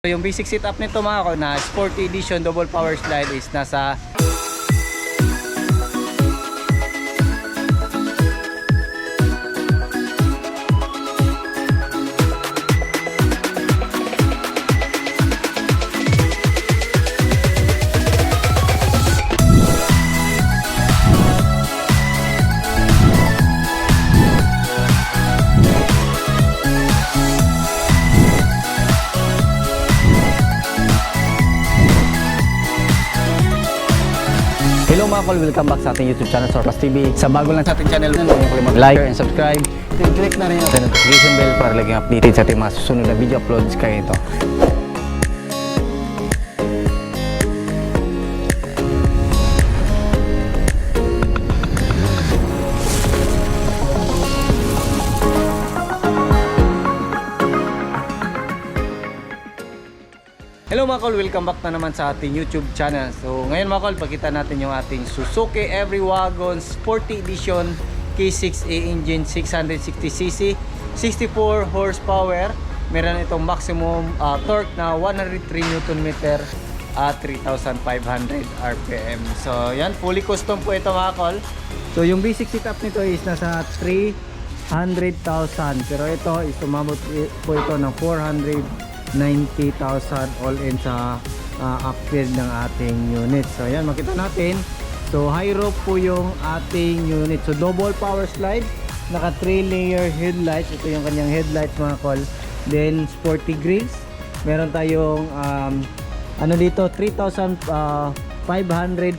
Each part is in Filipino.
So yung basic setup nito mga ko na Sporty Edition double power slide is nasa Hello mga kol, welcome back sa ating YouTube channel Sorpas TV. Sa bago lang sa ating channel, huwag kayo mag-like and subscribe. Click na rin ang notification bell para laging updated sa ating mga susunod na video uploads kayo ito. Hello mga kol, welcome back na naman sa ating YouTube channel. So ngayon mga kol, pakita natin yung ating Suzuki Every Wagon Sporty Edition K6A engine 660cc 64 horsepower. Meron itong maximum torque na 103 Nm at 3,500 RPM. So yan, fully custom po ito mga kol. So yung basic setup nito is nasa 300,000, pero ito is umabot po ito ng 490,000 all in sa upgrade ng ating unit. So ayan, makita natin. So high rope po yung ating unit. So double power slide, naka 3 layer headlights. Ito yung kanyang headlights mga kol. Then sporty grills. Meron tayong ano dito, 3,500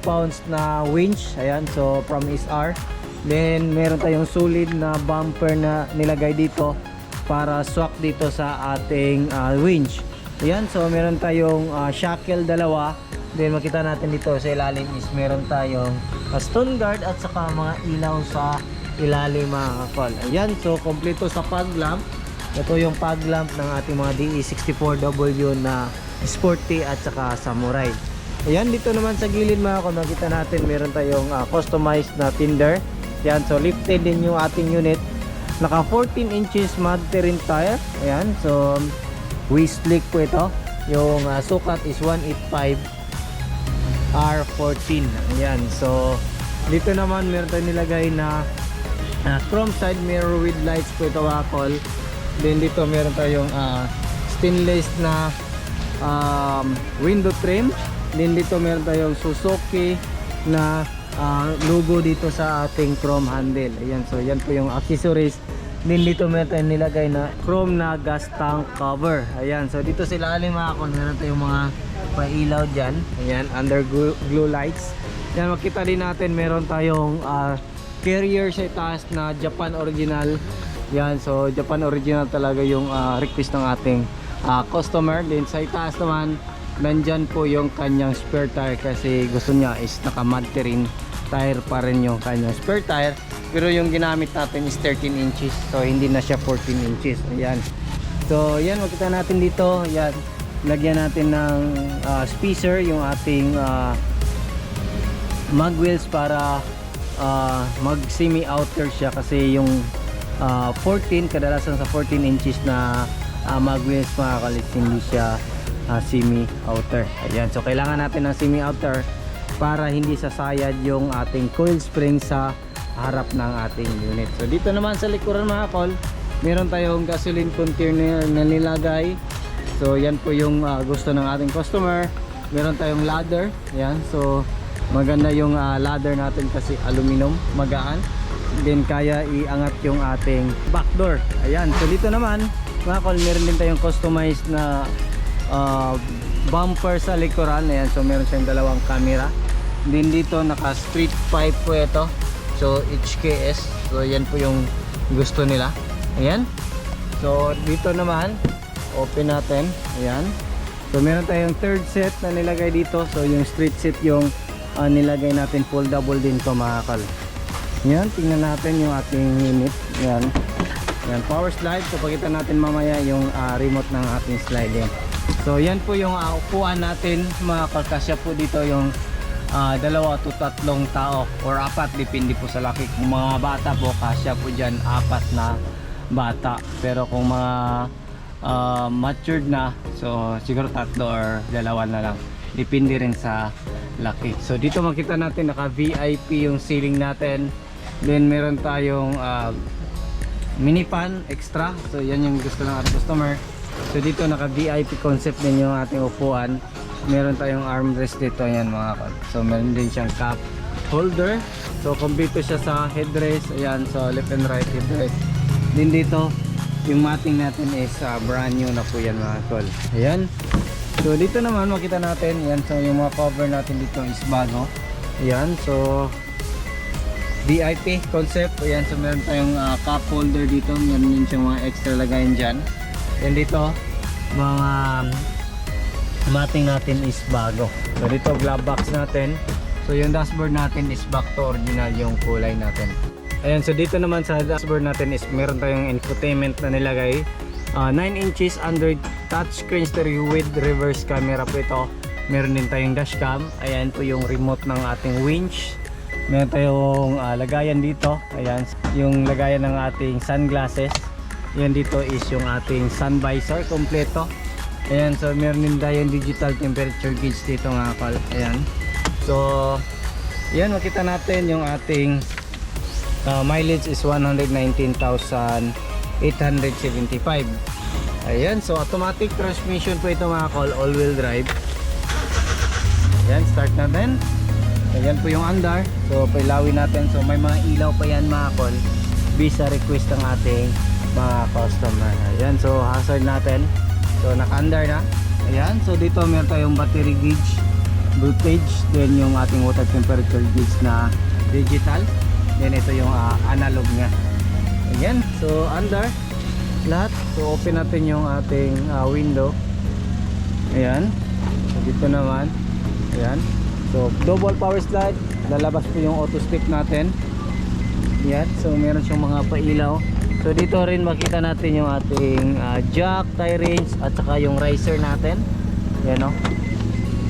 pounds na winch. Ayan, so from SR. Then meron tayong solid na bumper na nilagay dito para swak dito sa ating winch. Ayan, so meron tayong shackle dalawa. Then makita natin dito sa ilalim is meron tayong stone guard at saka mga ilaw sa ilalim mga kakol. Ayan, so kompleto sa fog lamp. Ito yung fog lamp ng ating mga DE64W na Sporty at saka Samurai. Ayan, dito naman sa gilid mga kakol, makita natin meron tayong customized na fender. Ayan, so lifted din yung ating unit. Naka 14 inches mud terrain tire. Ayan, so waist slick po ito. Yung sukat is 185 R14. Ayan, so dito naman meron tayong nilagay na chrome side mirror with lights po ito wakol. Then dito meron tayong stainless na window trim. Then dito meron tayong Suzuki na logo dito sa ating chrome handle. Ayan, so yan po yung accessories. Then dito meron tayong nilagay na chrome na gas tank cover. Ayan, so dito sila aling mga kung meron tayong mga pailaw dyan. Ayan, under glow lights. Ayan, makita din natin meron tayong carrier sa itaas na Japan original. Ayan, so Japan original talaga yung request ng ating customer. Then sa itaas naman nandyan po yung kanyang spare tire kasi gusto niya is naka mud terrain tire pa rin yung kanyang spare tire, pero yung ginamit natin is 13 inches, so hindi na siya 14 inches. Ayan, so yan, makita natin dito. Ayan, lagyan natin ng spacer yung ating mag wheels para mag semi outer siya kasi yung 14, kadalasan sa 14 inches na mag wheels mga kalis hindi siya semi outer. Ayan, so kailangan natin ng semi outer para hindi sasayad yung ating coil spring sa harap ng ating unit. So dito naman sa likuran mga kol, meron tayong gasoline container na nilagay. So yan po yung gusto ng ating customer. Meron tayong ladder. Ayan, so maganda yung ladder natin kasi aluminum, magaan. Then kaya iangat yung ating back door. Ayan, so dito naman mga kol, meron din tayong customized na bumper sa likuran. Ayan, so meron siyang dalawang camera. Din dito naka street pipe po ito, so HKS. So yan po yung gusto nila. Ayan, so dito naman open natin. Ayan, so meron tayong third set na nilagay dito. So yung street set yung nilagay natin, foldable din to mga kal. Ayan, tingnan natin yung ating unit. Ayan, ayan, power slide. So pakita natin mamaya yung remote ng ating slide yan. So yan po yung upuan natin mga kalkasya po dito yung 2 to 3 tao or 4, depende po sa laki. Kung mga bata po kasya po dyan 4 na bata, pero kung mga matured na. So siguro 3 or 2 na lang. Depende rin sa laki. So dito makita natin naka VIP yung ceiling natin. Then meron tayong mini fan extra. So yan yung gusto ng ating customer. So dito naka VIP concept din yung ating upuan. Meron tayong armrest dito, ayan mga kol. So meron din siyang cup holder. So kompleto siya sa headrest. Ayan, so left and right headrest. Din dito yung matting natin is brand new na po yan mga kol. Ayan. So dito naman makita natin, ayan, so yung mga cover natin dito is bago. Ayan, so VIP concept. Ayan, so meron tayong cup holder dito. Meron din siyang mga extra lagayan dyan. And dito mga matting natin is bago. So dito glove box natin. So yung dashboard natin is back to original yung kulay natin. Ayan, so dito naman sa dashboard natin is meron tayong infotainment na nilagay. 9 inches Android touchscreen stereo with reverse camera po ito. Meron din tayong dashcam. Ayan po yung remote ng ating winch. Meron tayong lagayan dito. Ayan, yung lagayan ng ating sunglasses. Yan dito is yung ating sun visor kompleto. Ayan, so meron din tayong digital temperature gauge dito mga kol. Ayan. So, yan makita natin yung ating mileage is 119,875. Ayan, so automatic transmission po ito mga kol, all-wheel drive. Ayan, start natin. Ayan po yung andar. So, pailawin natin. So, may mga ilaw pa yan mga kol. Visa request ng ating mga customer. Ayan, so hazard natin. So naka-under na. Ayan, so dito meron tayong battery gauge, voltage, then yung ating water temperature gauge na digital. Then ito yung analog niya. Ayan, so under lahat. So open natin yung ating window. Ayan. So dito naman. Ayan. So double power slide. Lalabas po yung auto step natin. Ayan, so meron siyang mga pailaw. So dito rin makita natin yung ating jack, tie range at saka yung riser natin. Yan o.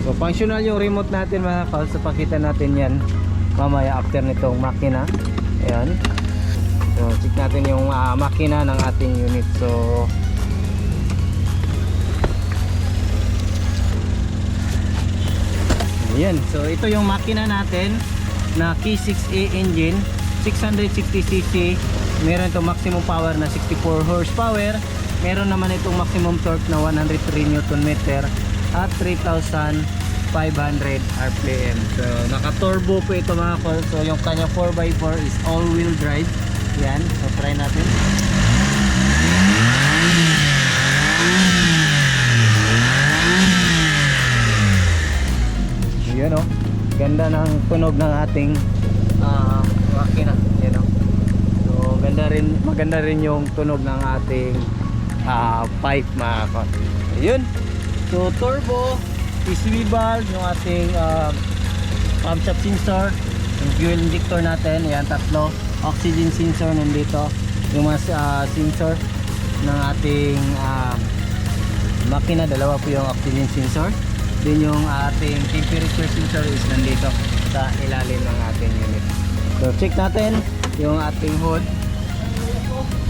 So functional yung remote natin mga kol. So pakita natin yan mamaya after nitong makina. Ayan. So check natin yung makina ng ating unit. So ayan. So ito yung makina natin na K6A engine, 660cc. Meron itong maximum power na 64 horsepower. Meron naman itong maximum torque na 103 Nm at 3,500 RPM. So naka-turbo po ito mga kol. So yung kanya 4x4 is all-wheel drive. Yan, so try natin. Yan o, ganda ng tunog ng ating makina. Yan o. Maganda rin yung tunog ng ating pipe mga kol. Ayun. So turbo, swivel, yung ating pump shaft sensor, yung fuel injector natin, yan tatlo. Oxygen sensor nandito. Yung mga sensor ng ating makina, dalawa po yung oxygen sensor. Then yung ating temperature sensor is nandito sa ilalim ng ating unit. So check natin yung ating hood.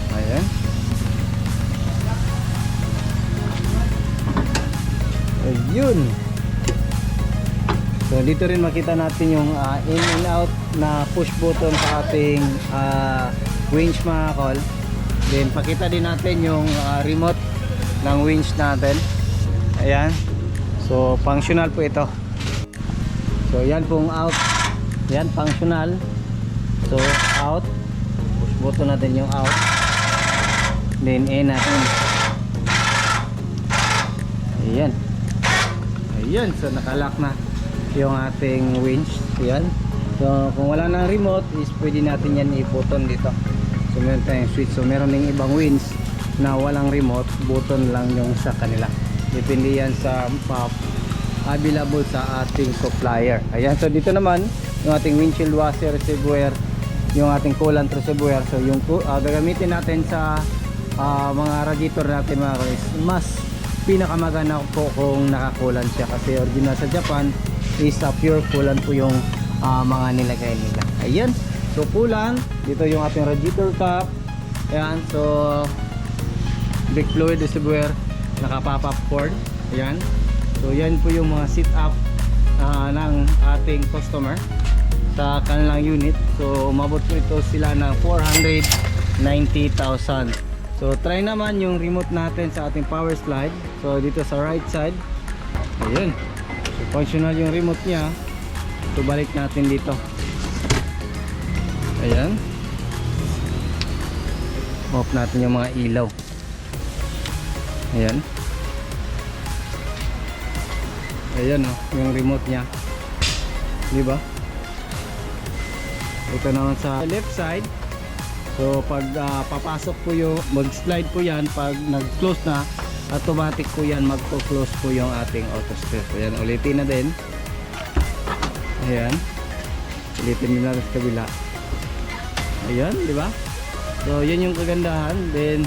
Ayan. Ayun. So dito rin makita natin yung in and out na push button sa ating winch mga kol. Then pakita din natin yung remote ng winch natin. Ayan. So functional po ito. So yan pong out. Yan functional. So out. Push button natin yung out. Then in natin. Ayan. Ayan. So nakalock na yung ating winch. Ayan. So kung wala nang remote is pwede natin yan i-button dito. So meron tayong switch. So meron ding ibang winch na walang remote, button lang yung sa kanila. Depende yan sa available sa ating supplier. Ayan. So dito naman yung ating windshield washer reservoir, yung ating coolant reservoir. So yung gagamitin natin sa mga radiator natin mga guys, mas pinakamagana po kung nakakulan siya kasi original sa Japan is pure coolant po yung mga nilagay nila. Ayan. So coolant, dito yung ating radiator cap. Ayan. So brake fluid distributor, naka-pop-up cord. Ayan. So yan po yung mga sit up ng ating customer sa kanilang unit. So umabot po ito sila ng 490,000. So try naman yung remote natin sa ating power slide. So dito sa right side, ayun, so functional yung remote nya. So balik natin dito, ayan, off natin yung mga ilaw. Ayan, ayan oh, yung remote nya, di ba? Ito naman sa left side. So pag papasok po yung mag-slide po yan, pag nag-close na, automatic po yan magpo-close po yung ating auto step. Ayan, ulitin na din. Ayan, ulitin din natin sa kabila. Ayan, di ba? So yan yung kagandahan. Then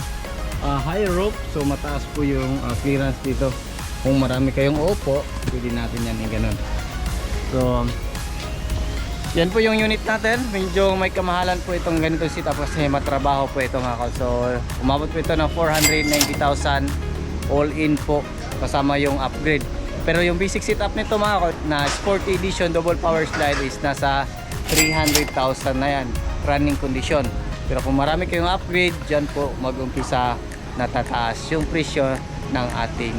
high roof, so mataas po yung clearance dito. Kung marami kayong upo, pwede natin yan yung ganun. So yan po yung unit natin. Medyo may kamahalan po itong ganitong setup kasi matrabaho po ito mga kol. So umabot po ito ng 490,000 all in po, kasama yung upgrade. Pero yung basic setup nito mga kol na Sport Edition double power slide is nasa 300,000 na yan, running condition. Pero kung marami kayong upgrade, dyan po mag-umpisa na tataas yung presyo ng ating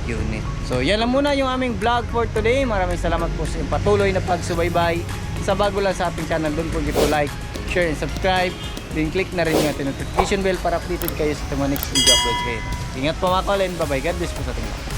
unit. So yan lang muna yung aming vlog for today. Maraming salamat po sa inyong patuloy na pagsubaybay. Sa bago lang sa ating channel, don't forget to like, share, and subscribe. Then click na rin yung notification bell para updated kayo sa mga next video uploads kayo. Ingat po mga kol, and bye bye. God bless po sa ating lahat.